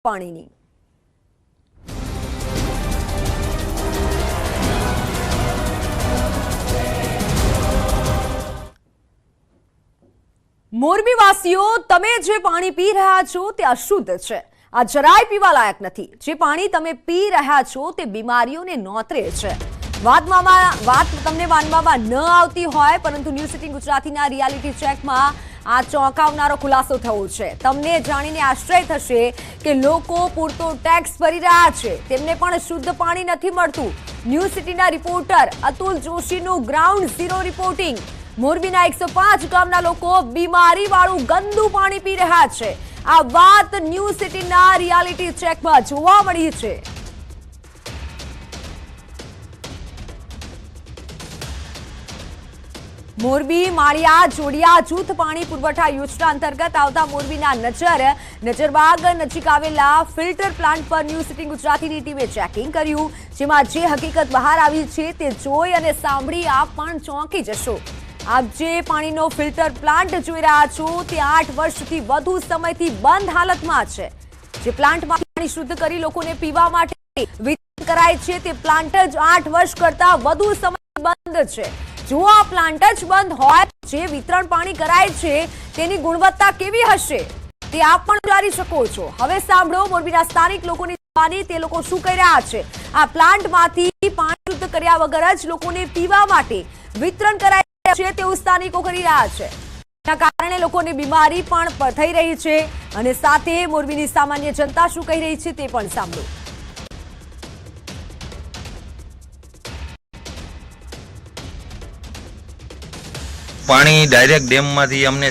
પાણીની। મોરબીવાસીઓ, તમે જે પાણી પી રહ્યા છો તે અશુદ્ધ છે। આ જરાય પીવા લાયક નથી। જે પાણી તમે પી રહ્યા છો તે બીમારીઓને નોતરે છે। વાત તમને માનવામાં ન આવતી હોય, પરંતુ ન્યૂઝ 18 ગુજરાતીના રિયાલિટી ચેકમાં આ ચોંકાવનારો ખુલાસો થયો છે। તમને જાણીને આશ્ચર્ય થશે કે લોકો પૂરતો ટેક્સ ભરી રહ્યા છે, તેમને પણ શુદ્ધ પાણી નથી મળતું। ન્યૂઝ 18ના રિપોર્ટર અતુલ જોશીનું ગ્રાઉન્ડ ઝીરો રિપોર્ટિંગ। મોરબીના 105 ગામના લોકો બીમારીવાળું ગંદુ પાણી પી રહ્યા છે। આ વાત ન્યૂઝ 18ના રિયાલિટી ચેકમાં જોવા મળી છે। મોરબી માળિયા જોડિયા જૂથ પાણી પુરવઠા યોજના અંતર્ગત આવતા મોરબીના નજરબાગ નજીક આવેલા ફિલ્ટર પ્લાન્ટ પર ન્યૂઝ 18 ગુજરાતીની ટીમે ચેકિંગ કર્યું, જેમાં જે હકીકત બહાર આવી છે તે જોઈ અને સાંભળી આપ પણ ચોંકી જશો। આપ જે પાણીનો ફિલ્ટર પ્લાન્ટ જોઈ રહ્યા છો તે 8 વર્ષથી વધુ સમયથી બંધ હાલતમાં છે। જે પ્લાન્ટમાંથી પાણી શુદ્ધ કરી લોકોને પીવા માટે વિતરણ કરાય છે તે પ્લાન્ટ જ 8 વર્ષ કરતા વધુ સમય બંધ છે। જો આ પ્લાન્ટ જ બંધ હોય, જે વિતરણ પાણી કરાય છે તેની ગુણવત્તા કેવી હશે તે આપ પણ વિચારી શકો છો। હવે સાંભળો મોરબીના સ્થાનિક લોકોની જુબાની, તે લોકો શું કહી રહ્યા છે। આ પ્લાન્ટમાંથી પાણી શુદ્ધ કર્યા વગર જ લોકોને પીવા માટે વિતરણ કરાય છે તેવું સ્થાનિકો કરી રહ્યા છે। તેના કારણે લોકોને બીમારી પણ થઈ રહી છે અને સાથે મોરબીની સામાન્ય જનતા શું કહી રહી છે તે પણ સાંભળો। પાણી ડાયરેક્ટ ડેમમાંથી અમને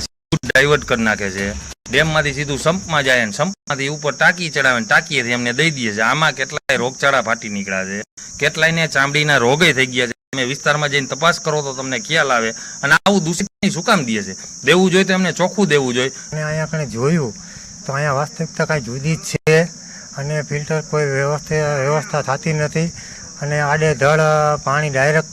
ડાયવર્ટ કરી નાખે છે। ડેમમાંથી સીધું સંપમાં જાય અને સંપમાંથી ઉપર ટાંકી ચડાવે ને ટાંકીએથી અમને દઈ દઈએ છે। આમાં કેટલાય રોગચાળા ફાટી નીકળ્યા છે, કેટલાયને ચામડીના રોગે થઈ ગયા છે। તમે વિસ્તારમાં જઈને તપાસ કરો તો તમને ખ્યાલ આવે। અને આવું દૂષિત શું કામ દે છે? દેવું જોઈએ તો એમને ચોખ્ખું દેવું જોઈએ। અને અહીંયા કણે જોયું તો અહીંયા વાસ્તવિકતા કાંઈ જુદી જ છે અને ફિલ્ટર કોઈ વ્યવસ્થા થતી નથી અને આડેધડ પાણી ડાયરેક્ટ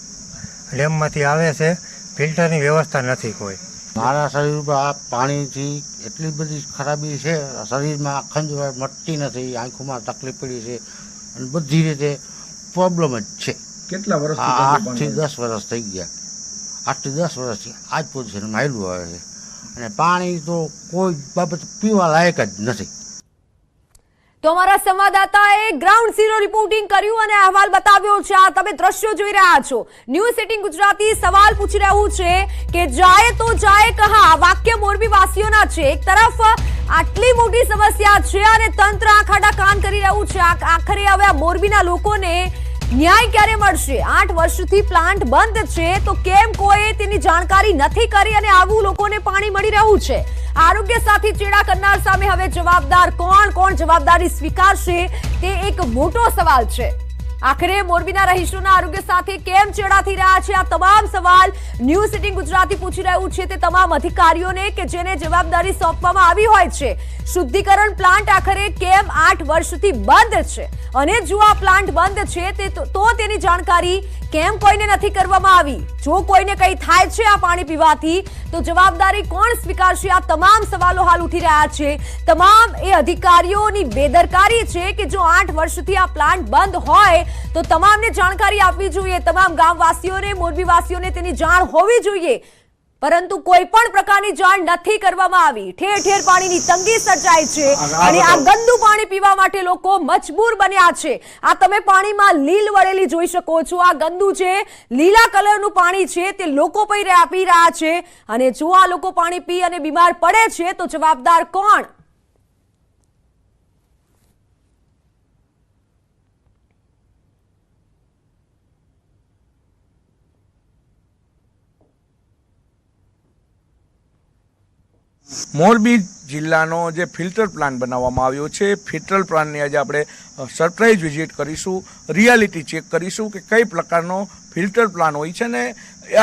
ડેમમાંથી આવે છે। ફિલ્ટરની વ્યવસ્થા નથી કોઈ। મારા શરીર પર આ પાણીથી એટલી બધી ખરાબી છે, શરીરમાં ખંજવાળ મટતી નથી, આંખોમાં તકલીફ પડી છે અને બધી રીતે પ્રોબ્લેમ જ છે। કેટલા વર્ષ? 8 થી 10 વર્ષ થઈ ગયા। 8 થી 10 વર્ષથી આજ પોઝિશનમાં હાલ્યું આવે છે અને પાણી તો કોઈ બાબત પીવા લાયક જ નથી। તો અમારા સંવાદદાતાએ ગ્રાઉન્ડ ઝીરો રિપોર્ટિંગ કર્યું અને અહેવાલ બતાવ્યો છે। આ તમે દ્રશ્યો જોઈ રહ્યા છો। ન્યૂઝ 18 ગુજરાતી સવાલ પૂછી રહ્યું છે કે જાય તો જાય કહા। વાક્ય મોરબી વાસીઓના છે। એક તરફ આટલી મોટી સમસ્યા છે અને તંત્ર આખાડા કાન કરી રહ્યું છે। આખરે હવે આ મોરબીના લોકોને ન્યાય ક્યારે મળશે? 8 વર્ષથી પ્લાન્ટ બંધ છે તો કેમ કોઈ તેની જાણકારી નથી કરી અને આવું લોકોને પાણી મળી રહ્યું છે? આરોગ્ય સાથે ચેડા કરનાર સામે હવે જવાબદાર કોણ જવાબદારી સ્વીકારશે તે એક મોટો સવાલ છે। આખરે મોરબીના રહીશોના આરોગ્ય સાથે કેમ ચેડા થઈ રહ્યા છે? આ તમામ સવાલ ન્યૂઝ 18 ગુજરાતી પૂછી રહ્યું છે તે તમામ અધિકારીઓને કે જેને જવાબદારી સોંપવામાં આવી હોય છે। શુદ્ધિકરણ પ્લાન્ટ આખરે કેમ 8 વર્ષથી બંધ છે અને જો આ પ્લાન્ટ બંધ છે તો તેની જાણકારી કેમ કોઈને નથી કરવામાં આવી? જો કોઈને કંઈ થાય છે આ પાણી પીવાથી તો જવાબદારી કોણ સ્વીકારશે? આ તમામ સવાલો હાલ ઉઠી રહ્યા છે। તમામ એ અધિકારીઓની બેદરકારી છે કે જો 8 વર્ષથી આ પ્લાન્ટ બંધ હોય તો તમામને જાણકારી આપવી જોઈએ। તમામ ગામવાસીઓને, મોરબીવાસીઓને તેની જાણ હોવી જોઈએ, પરંતુ કોઈ પણ પ્રકારની જાણ નથી કરવામાં આવી। ઠેર ઠેર પાણીની તંગી સર્જાય છે અને આ ગંદુ પાણી પીવા માટે લોકો મજબૂર બન્યા છે। આ તમે પાણીમાં લીલ વળેલી જોઈ શકો છો। આ ગંદુ છે, લીલા કલરનું પાણી છે તે લોકો પી રહ્યા છે અને જો આ લોકો પાણી પી અને બીમાર પડે છે તો જવાબદાર કોણ? મોરબી જિલ્લાનો જે ફિલ્ટર પ્લાન્ટ બનાવવામાં આવ્યો છે, ફિલ્ટર પ્લાન્ટની આજે આપણે સરપ્રાઇઝ વિઝિટ કરીશું, રિયાલિટી ચેક કરીશું કે કઈ પ્રકારનો ફિલ્ટર પ્લાન્ટ હોય છે ને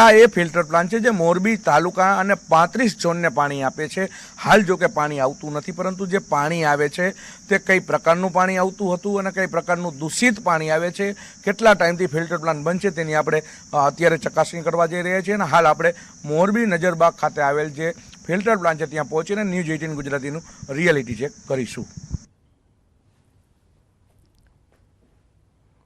આ એ ફિલ્ટર પ્લાન્ટ છે જે મોરબી તાલુકા અને 35 ઝોનને પાણી આપે છે। હાલ જો કે પાણી આવતું નથી, પરંતુ જે પાણી આવે છે તે કઈ પ્રકારનું પાણી આવતું હતું અને કઈ પ્રકારનું દૂષિત પાણી આવે છે, કેટલા ટાઈમથી ફિલ્ટર પ્લાન્ટ બનશે તેની આપણે અત્યારે ચકાસણી કરવા જઈ રહ્યા છીએ અને હાલ આપણે મોરબી નજરબાગ ખાતે આવેલ જે ફિલ્ટર પ્લાન્ટ છે ત્યાં પહોંચીને ન્યૂઝ 18 ગુજરાતીનું રિયાલિટી ચેક કરીશું।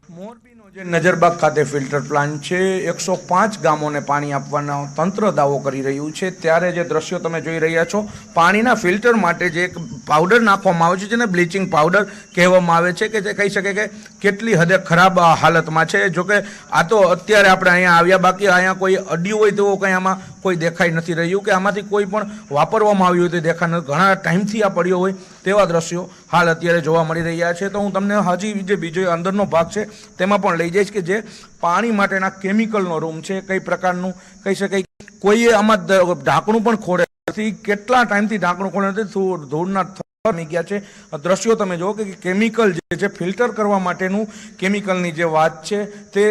મોરબીનો જે નજરબાગ ખાતે ફિલ્ટર પ્લાન્ટ છે 105 ગામોને પાણી આપવાનો તંત્ર દાવો કરી રહ્યું છે, ત્યારે જે દ્રશ્યો તમે જોઈ રહ્યા છો, પાણીના ફિલ્ટર માટે જે એક પાવડર નાખવામાં આવે છે જેને બ્લીચિંગ પાવડર કહેવામાં આવે છે, કે જે કહી શકે કે કેટલી હદે ખરાબ હાલતમાં છે. જોકે આ તો અત્યારે આપણે અહીંયા આવ્યા, બાકી અહીંયા કોઈ અડ્યું હોય તેવો કંઈ આમાં કોઈ દેખાઈ નથી રહ્યું, કે આમાંથી કોઈ પણ વાપરવામાં આવ્યું હોય તે દેખાય નથી. ઘણા ટાઈમથી આ પડ્યો હોય તેવા દ્રશ્યો હાલ અત્યારે જોવા મળી રહ્યા છે. તો હું તમને હજી જે બીજો અંદરનો ભાગ છે તેમાં પણ લઈ જઈશ, કે જે પાણી માટેના કેમિકલનો રૂમ છે, કઈ પ્રકારનું કહી શકાય. કોઈએ આમાં ઢાંકણું પણ ખોડે નથી, કેટલા ટાઈમથી ઢાંકણું ખોડે નથી, ધૂળના થઈ ગયા છે. દ્રશ્યો તમે જુઓ કે કેમિકલ જે છે ફિલ્ટર કરવા માટેનું કેમિકલની જે વાત છે તે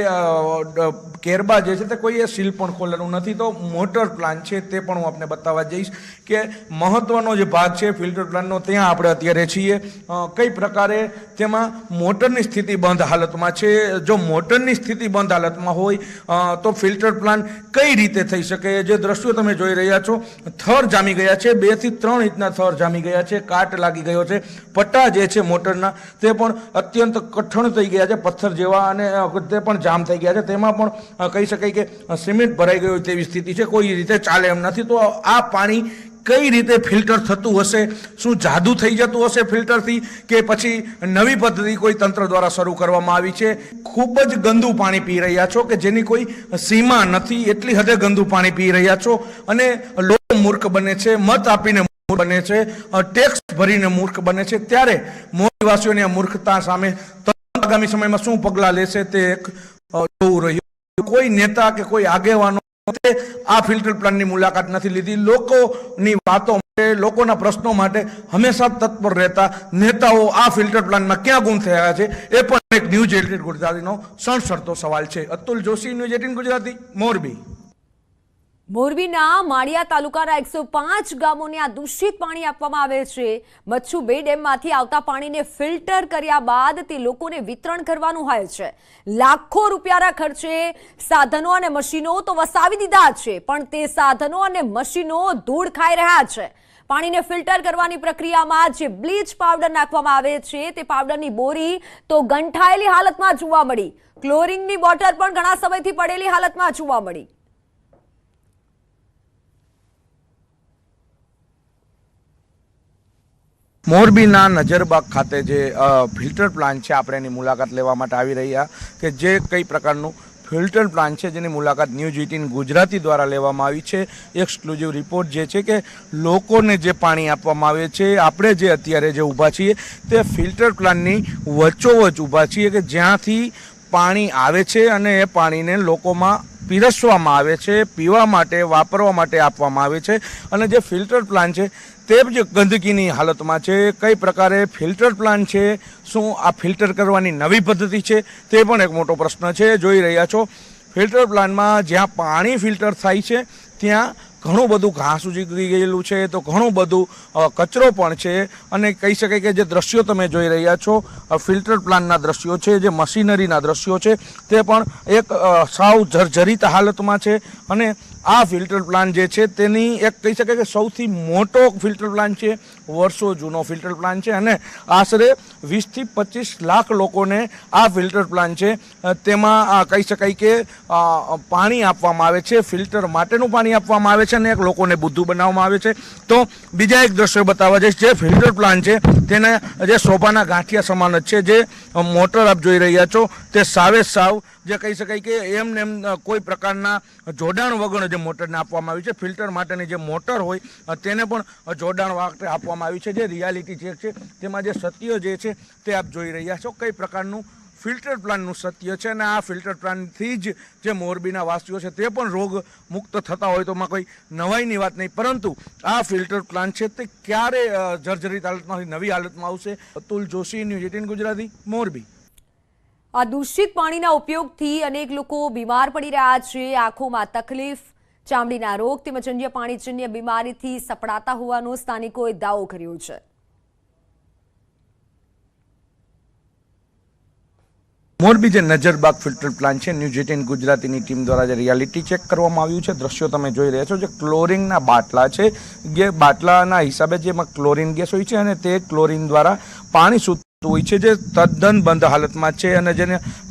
કેરબા જે છે તે કોઈએ સીલ પણ ખોલેલું નથી. તો મોટર પ્લાન્ટ છે તે પણ હું આપને બતાવવા જઈશ કે મહત્વનો જે ભાગ છે ફિલ્ટર પ્લાન્ટનો, ત્યાં આપણે અત્યારે છીએ. કઈ પ્રકારે તેમાં મોટરની સ્થિતિ બંધ હાલતમાં છે. જો મોટરની સ્થિતિ બંધ હાલતમાં હોય તો ફિલ્ટર પ્લાન્ટ કઈ રીતે થઈ શકે. જે દ્રશ્યો તમે જોઈ રહ્યા છો, થર જામી ગયા છે, 2 થી 3 ઇંચના થર જામી ગયા છે, કાટ લાગી ગયો છે, પટ્ટા જે છે મોટરના તે પણ અત્યંત કઠણ થઈ ગયા છે, પથ્થર જેવા, અને તે પણ જામ થઈ ગયા છે. તેમાં પણ કહી શકાય કે સિમેન્ટ ભરાઈ ગયું તેવી સ્થિતિ છે, કોઈ રીતે ચાલે એમ નથી. તો આ પાણી કઈ રીતે ફિલ્ટર થતું હશે? શું જાદુ થઈ જતું હશે ફિલ્ટરથી, કે પછી નવી પદ્ધતિ કોઈ તંત્ર દ્વારા શરૂ કરવામાં આવી છે? ખૂબ જ ગંદુ પાણી પી રહ્યા છો, કે જેની કોઈ સીમા નથી, એટલી હદે ગંદુ પાણી પી રહ્યા છો. અને લોકો મૂર્ખ બને છે, મત આપીને બને છે, ટેક્સ ભરીને મૂર્ખ બને છે. ત્યારે મોરબીવાસીઓની આ મૂર્ખતા સામે આગામી સમયમાં શું પગલાં લેશે તે એક જોવું રહ્યું. કોઈ નેતા કે કોઈ આગેવાનો આ ફિલ્ટર પ્લાન્ટની મુલાકાત નથી લીધી. લોકોની વાતો માટે, લોકોના પ્રશ્નો માટે હંમેશા તત્પર રહેતા નેતાઓ આ ફિલ્ટર પ્લાન્ટમાં ક્યાં ગુમ થયા છે, એ પણ એક ન્યૂઝ 18 ગુજરાતીનો સણસણતો સવાલ છે. અતુલ જોશી, ન્યૂઝ 18 ગુજરાતી, મોરબી. મોરબીના માળિયા તાલુકાના 105 ગામોને આ દૂષિત પાણી આપવામાં આવે છે. મચ્છુ 2 ડેમમાંથી આવતા પાણીને ફિલ્ટર કર્યા બાદ તે લોકોને વિતરણ કરવાનું હોય છે. લાખો રૂપિયાના ખર્ચે સાધનો અને મશીનો તો વસાવી દીધા છે, પણ તે સાધનો અને મશીનો ધૂળ ખાઈ રહ્યા છે. પાણીને ફિલ્ટર કરવાની પ્રક્રિયામાં જે બ્લીચ પાવડર નાખવામાં આવે છે તે પાવડરની બોરી તો ગંઠાયેલી હાલતમાં જોવા મળી. ક્લોરીનની બોટલ પણ ઘણા સમયથી પડેલી હાલતમાં જોવા મળી. મોરબીના નજરબાગ ખાતે જે ફિલ્ટર પ્લાન્ટ છે, આપણે એની મુલાકાત લેવા માટે આવી રહ્યા, કે જે કઈ પ્રકારનું ફિલ્ટર પ્લાન્ટ છે જેની મુલાકાત ન્યૂઝ 18 ગુજરાતી દ્વારા લેવામાં આવી છે. એક્સક્લુઝિવ રિપોર્ટ જે છે કે લોકોને જે પાણી આપવામાં આવે છે, આપણે જે અત્યારે જે ઊભા છીએ તે ફિલ્ટર પ્લાન્ટની વચ્ચોવચ્ચ ઊભા છીએ, કે જ્યાંથી પાણી આવે છે અને એ પાણીને લોકોમાં પીરસવામાં આવે છે, પીવા માટે, વાપરવા માટે આપવામાં આવે છે. અને જે ફિલ્ટર પ્લાન્ટ છે તે જ ગંદકીની હાલતમાં છે. કઈ પ્રકારે ફિલ્ટર પ્લાન્ટ છે, શું આ ફિલ્ટર કરવાની નવી પદ્ધતિ છે, તે પણ એક મોટો પ્રશ્ન છે. જોઈ રહ્યા છો ફિલ્ટર પ્લાન્ટમાં જ્યાં પાણી ફિલ્ટર થાય છે ત્યાં ઘણું બધું ઘાસ ઉગી ગયેલું છે, તો ઘણું બધું કચરો પણ છે. અને કહી શકાય કે જે દ્રશ્યો તમે જોઈ રહ્યા છો ફિલ્ટર પ્લાન્ટના દ્રશ્યો છે, જે મશીનરીના દ્રશ્યો છે, તે પણ એક સાવ જર્જરિત હાલતમાં છે. અને આ ફિલ્ટર પ્લાન્ટ જે છે તેની એક કહી શકાય કે સૌથી મોટો ફિલ્ટર પ્લાન્ટ છે, વર્ષો જૂનો ફિલ્ટર પ્લાન્ટ છે. અને આશરે 20 થી 25 લાખ લોકોને આ ફિલ્ટર પ્લાન્ટ છે તેમાં કહી શકાય કે પાણી આપવામાં આવે છે, ફિલ્ટર માટેનું પાણી આપવામાં આવે છે, અને એક લોકોને બુદ્ધુ બનાવવામાં આવે છે. તો બીજા એક દ્રશ્ય બતાવવા જઈશ. જે ફિલ્ટર પ્લાન્ટ છે તેને જે શોભાના ગાંઠિયા સમાન જ છે. જે મોટર આપ જોઈ રહ્યા છો તે સાવે સાવ જે કહી શકાય કે એમને એમ કોઈ પ્રકારના જોડાણ વગર જે મોટરને આપવામાં આવી છે. ફિલ્ટર માટેની જે મોટર હોય તેને પણ જોડાણ વગર આપવામાં આવી છે. જે રિયાલિટી ચેક છે તેમાં જે સત્ય જે છે તે આપ જોઈ રહ્યા છો, કઈ પ્રકારનું ફિલ્ટર પ્લાન્ટનું સત્ય છે. અને આ ફિલ્ટર પ્લાન્ટથી જ જે મોરબીના વાસીઓ છે તે પણ રોગ મુક્ત થતા હોય તો કોઈ નવાઈની વાત નહીં. પરંતુ આ ફિલ્ટર પ્લાન્ટ છે તે ક્યારે જર્જરિત હાલતમાંથી નવી હાલતમાં આવશે? અતુલ જોશી, ન્યૂઝ 18 ગુજરાતી, મોરબી. આ દૂષિત પાણીના ઉપયોગથી અનેક લોકો બીમાર પડી રહ્યા છે. આંખોમાં તકલીફ, ચામડીના રોગ તેમજ અન્ય પાણીજન્ય બીમારીથી સપડાતા હોવાનો સ્થાનિકોએ દાવો કર્યો છે. મોરબી જે નજરબાગ ફિલ્ટર પ્લાન્ટ છે, ન્યૂઝ 18 ગુજરાતીની ટીમ દ્વારા જે રિયાલિટી ચેક કરવામાં આવ્યું છે, દ્રશ્યો તમે જોઈ રહ્યા છો. જે ક્લોરીનના બાટલા છે, જે બાટલાના હિસાબે જેમાં ક્લોરીન ગેસ હોય છે અને તે ક્લોરીન દ્વારા પાણી શુદ્ધ હોય છે જે તદ્દન બંધ હાલતમાં છે અને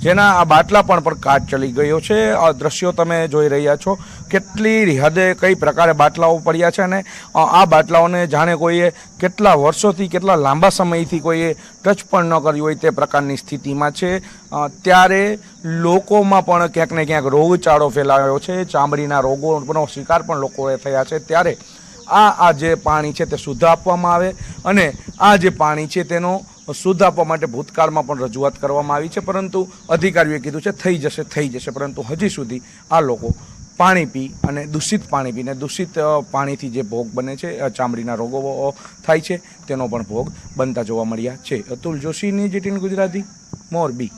જેના આ બાટલા પર કાચ ચલી ગયો છે. આ દ્રશ્યો તમે જોઈ રહ્યા છો કેટલી હદે કઈ પ્રકારે બાટલાઓ પડ્યા છે અને આ બાટલાઓને જાણે કોઈએ કેટલા વર્ષોથી કેટલા લાંબા સમયથી કોઈએ ટચ પણ ન કર્યું હોય તે પ્રકારની સ્થિતિમાં છે. ત્યારે લોકોમાં પણ ક્યાંક ને ક્યાંક રોગચાળો ફેલાયો છે, ચામડીના રોગોનો શિકાર પણ લોકોએ થયા છે. ત્યારે આ જે પાણી છે તે શુદ્ધ આપવામાં આવે અને આ જે પાણી છે તેનો શુદ્ધ આપવા માટે ભૂતકાળમાં પણ રજૂઆત કરવામાં આવી છે, પરંતુ અધિકારીઓએ કીધું છે થઈ જશે, પરંતુ હજી સુધી આ લોકો પાણી પી અને દૂષિત પાણી પીને દૂષિત પાણીથી જે ભોગ બને છે, ચામડીના રોગો થાય છે તેનો પણ ભોગ બનતા જોવા મળ્યા છે. અતુલ જોશીની GTN ગુજરાતી, મોરબી.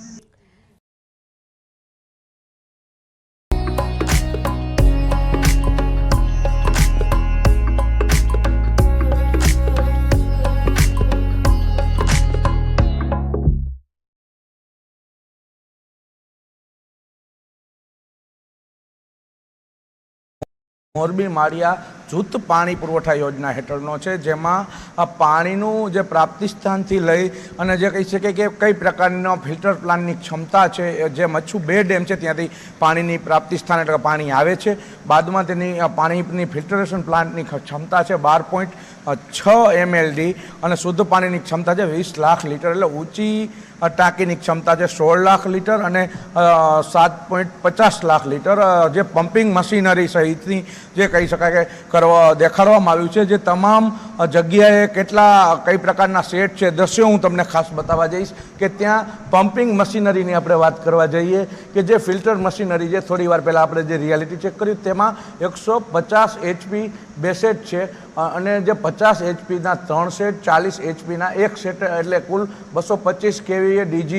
મોરબી માળિયા જૂથ પાણી પુરવઠા યોજના હેઠળનો છે, જેમાં આ પાણીનું જે પ્રાપ્તિ સ્થાનથી લઈ અને જે કહી શકે કે કઈ પ્રકારનો ફિલ્ટર પ્લાન્ટની ક્ષમતા છે, જે મચ્છુ 2 ડેમ છે ત્યાંથી પાણીની પ્રાપ્તિ સ્થાન એટલે પાણી આવે છે, બાદમાં તેની પાણીની ફિલ્ટરેશન પ્લાન્ટની ક્ષમતા છે 12.6 MLD અને શુદ્ધ પાણીની ક્ષમતા છે 20 લાખ લીટર, એટલે ઊંચી ટાંકીની ક્ષમતા છે 16 લાખ લીટર અને 7.50 લાખ લીટર. જે પમ્પિંગ મશીનરી સહિતની જે કહી શકાય કે દેખાડવામાં આવ્યું છે, જે તમામ જગ્યાએ કઈ પ્રકારના સેટ છે, દ્રશ્યો હું તમને ખાસ બતાવવા જઈશ કે ત્યાં પમ્પિંગ મશીનરીની આપણે વાત કરવા જઈએ કે જે ફિલ્ટર મશીનરી છે, થોડી વાર પહેલાં આપણે જે રિયાલિટી ચેક કર્યું તેમાં 150 HP 2 સેટ છે અને જે 50 HPના 3 સેટ, 40 HPના 1 સેટ, એટલે કુલ 225 kVA DG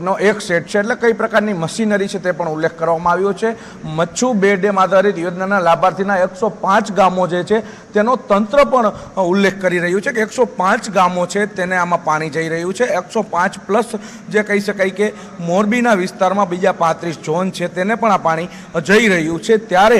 નો 1 સેટ છે. એટલે કઈ પ્રકારની મશીનરી છે તે પણ ઉલ્લેખ કરવામાં આવ્યો છે. મચ્છુ 2 ડેમ આધારિત યોજનાના લાભાર્થીના 105 ગામો જે છે તેનો તંત્ર પણ ઉલ્લેખ કરી રહ્યું છે કે 105 ગામો છે તેને આમાં પાણી જઈ રહ્યું છે. 105 પ્લસ જે કહી શકાય કે મોરબીના વિસ્તારમાં બીજા 35 ઝોન છે તેને પણ આ પાણી જઈ રહ્યું છે. ત્યારે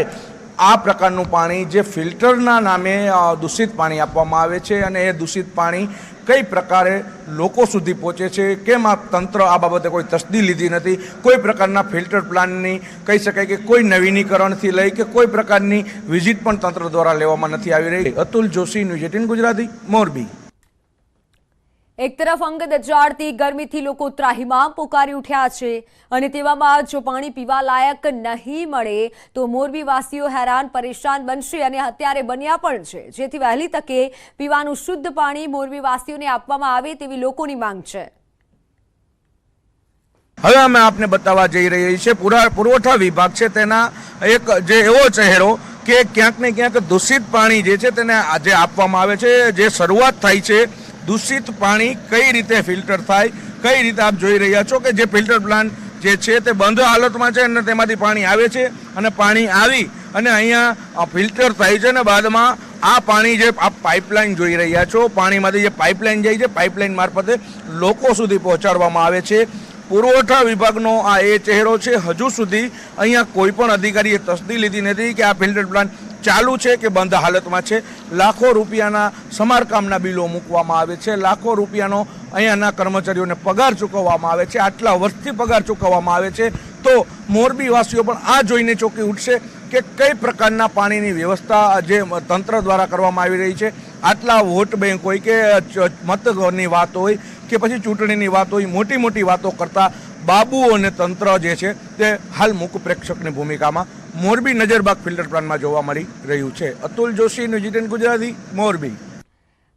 આ પ્રકારનું પાણી જે ફિલ્ટરના નામે દૂષિત પાણી આપવામાં આવે છે અને એ દૂષિત પાણી કઈ પ્રકારે લોકો સુધી પહોંચે છે, કેમ આ તંત્ર આ બાબતે કોઈ તસ્દી લીધી નથી, કોઈ પ્રકારના ફિલ્ટર પ્લાન્ટની કહી શકાય કે કોઈ નવીનીકરણથી લઈ કે કોઈ પ્રકારની વિઝિટ પણ તંત્ર દ્વારા લેવામાં નથી આવી રહી. અતુલ જોશી, GTN ગુજરાતી, મોરબી. એક તરફ અંગત અજાડતી ગરમીથી લોકો ત્રાહિમામ પોકારી ઉઠ્યા છે અને તેવામાં જો પાણી પીવા લાયક નહીં મળે તો મોરબી વાસીઓ હેરાન પરેશાન બનશે અને અત્યારે બન્યા પણ છે, જેથી વહેલી તકે પીવાનું શુદ્ધ પાણી મોરબી વાસીઓને આપવામાં આવે તેવી લોકોની માંગ છે. હવે અમે આપને બતાવવા જઈ રહી છે પુરવઠા વિભાગ છે તેના એક જે એવો ચહેરો કે ક્યાંક ને ક્યાંક દૂષિત પાણી જે છે તેને આજે આપવામાં આવે છે. જે શરૂઆત થાય છે દૂષિત પાણી કઈ રીતે ફિલ્ટર થાય, કઈ રીતે આપ જોઈ રહ્યા છો કે જે ફિલ્ટર પ્લાન્ટ જે છે તે બંધ હાલતમાં છે અને તેમાંથી પાણી આવે છે અને પાણી આવી અને અહીંયા ફિલ્ટર થાય છે અને બાદમાં આ પાણી જે આપ પાઇપલાઇન જોઈ રહ્યા છો, પાણીમાંથી જે પાઇપલાઇન જાય છે, પાઇપલાઇન મારફતે લોકો સુધી પહોંચાડવામાં આવે છે. પુરવઠા વિભાગનો આ એ ચહેરો છે. હજુ સુધી અહીંયા કોઈ પણ અધિકારીએ તસ્દી લીધી નથી કે આ ફિલ્ટર પ્લાન્ટ ચાલુ છે કે બંધ હાલતમાં છે. લાખો રૂપિયાના સમારકામના બિલો મૂકવામાં આવે છે, લાખો રૂપિયાનો અહીંયાના કર્મચારીઓને પગાર ચૂકવવામાં આવે છે, આટલા વર્ષથી પગાર ચૂકવવામાં આવે છે. તો મોરબીવાસીઓ પણ આ જોઈને ચોંકી ઉઠશે કે કઈ પ્રકારના પાણીની વ્યવસ્થા જે તંત્ર દ્વારા કરવામાં આવી રહી છે. આટલા વોટ બેંક હોય કે મતની વાત હોય કે પછી ચૂંટણીની વાત હોય, મોટી મોટી વાતો કરતા બાબુઓ અને તંત્ર જે છે તે હાલ મૂક પ્રેક્ષકની ભૂમિકામાં મોરબી નજરબાગ ફિલ્ટર પ્લાન્ટમાં જોવા મળી રહ્યું છે. અતુલ જોશી, GTN ગુજરાતી, મોરબી.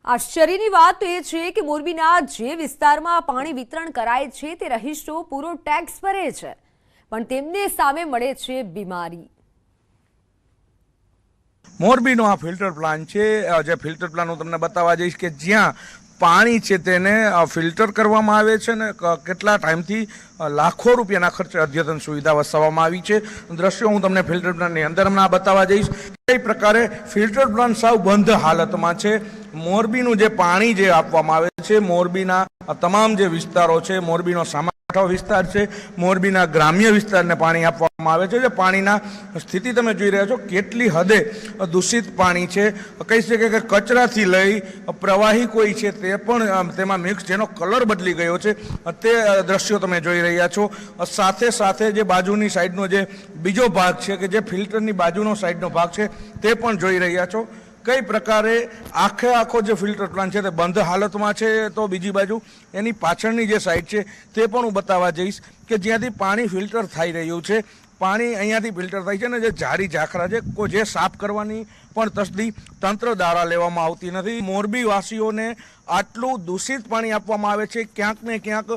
આશ્ચર્યની વાત એ છે કે મોરબીના જે વિસ્તારમાં પાણી વિતરણ કરાય છે તે રહીશો પૂરો ટેક્સ ભરે છે, પણ તેમને સામે મળે છે બીમારી. મોરબીનો આ ફિલ્ટર પ્લાન્ટ છે. જે ફિલ્ટર પ્લાન્ટ હું તમને બતાવવા જઈશ કે જ્યાં પાણી છે તેને ફિલ્ટર કરવામાં આવે છે ને કેટલા ટાઈમથી લાખો રૂપિયાના ખર્ચે અદ્યતન સુવિધા વસાવવામાં આવી છે. દ્રશ્યો હું તમને ફિલ્ટર પ્લાન્ટની અંદર હમણાં બતાવવા જઈશ કઈ પ્રકારે ફિલ્ટર પ્લાન્ટ સાવ બંધ હાલતમાં છે. મોરબીનું જે પાણી જે આપવામાં આવે છે, મોરબીના તમામ જે વિસ્તારો છે, મોરબીનો સામાન્ય બનાસકાંઠા વિસ્તાર છે, મોરબીના ગ્રામ્ય વિસ્તારને પાણી આપવામાં આવે છે. જે પાણીના સ્થિતિ તમે જોઈ રહ્યા છો કેટલી હદે દૂષિત પાણી છે. કહી શકે કે કચરાથી લઈ પ્રવાહી કોઈ છે તે પણ તેમાં મિક્સ, જેનો કલર બદલી ગયો છે તે દ્રશ્યો તમે જોઈ રહ્યા છો. સાથે સાથે જે બાજુની સાઈડનો જે બીજો ભાગ છે કે જે ફિલ્ટરની બાજુનો સાઈડનો ભાગ છે તે પણ જોઈ રહ્યા છો. કઈ પ્રકારે આખો જે ફિલ્ટર પ્લાન્ટ છે તે બંધ હાલતમાં છે. તો બીજી બાજુ એની પાછળની જે સાઈડ છે તે પણ હું બતાવવા જઈશ કે જ્યાંથી પાણી ફિલ્ટર થઈ રહ્યું છે, પાણી અહીંયાથી ફિલ્ટર થાય છે ને જે ઝાડી ઝાખરા છે જે સાફ કરવાની પણ તસદી તંત્ર દ્વારા લેવામાં આવતી નથી. મોરબી વાસીઓને આટલું દૂષિત પાણી આપવામાં આવે છે. ક્યાંક ને ક્યાંક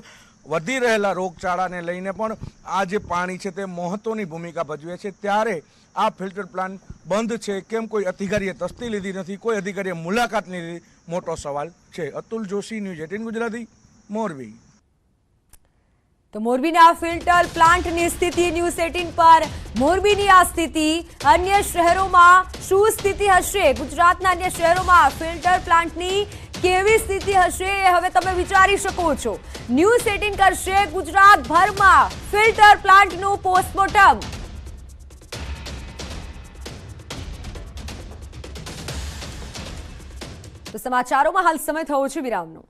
વધી રહેલા રોગચાળાને લઈને પણ આ જે પાણી છે તે મહત્વની ભૂમિકા ભજવે છે. ત્યારે આ ફિલ્ટર પ્લાન્ટ બંધ છે કેમ કોઈ અધિકારીએ તસ્દી લીધી નથી, કોઈ અધિકારીએ મુલાકાત નહીં લીધી, મોટો સવાલ છે. અતુલ જોશી, ન્યૂઝ 18 ગુજરાતી, મોરબી. તો મોરબીના ફિલ્ટર પ્લાન્ટની સ્થિતિ ન્યૂઝ 18 પર. મોરબીની આ સ્થિતિ, અન્ય શહેરોમાં શું સ્થિતિ હશે? ગુજરાતના અન્ય શહેરોમાં ફિલ્ટર પ્લાન્ટની કેવી સ્થિતિ હશે એ હવે તમે વિચારી શકો છો. ન્યૂઝ 18 કરશે ગુજરાતભરમાં ફિલ્ટર પ્લાન્ટનું પોસ્ટમોર્ટમ. તો સમાચારોમાં હાલ સમય થયો છે વિરામનો.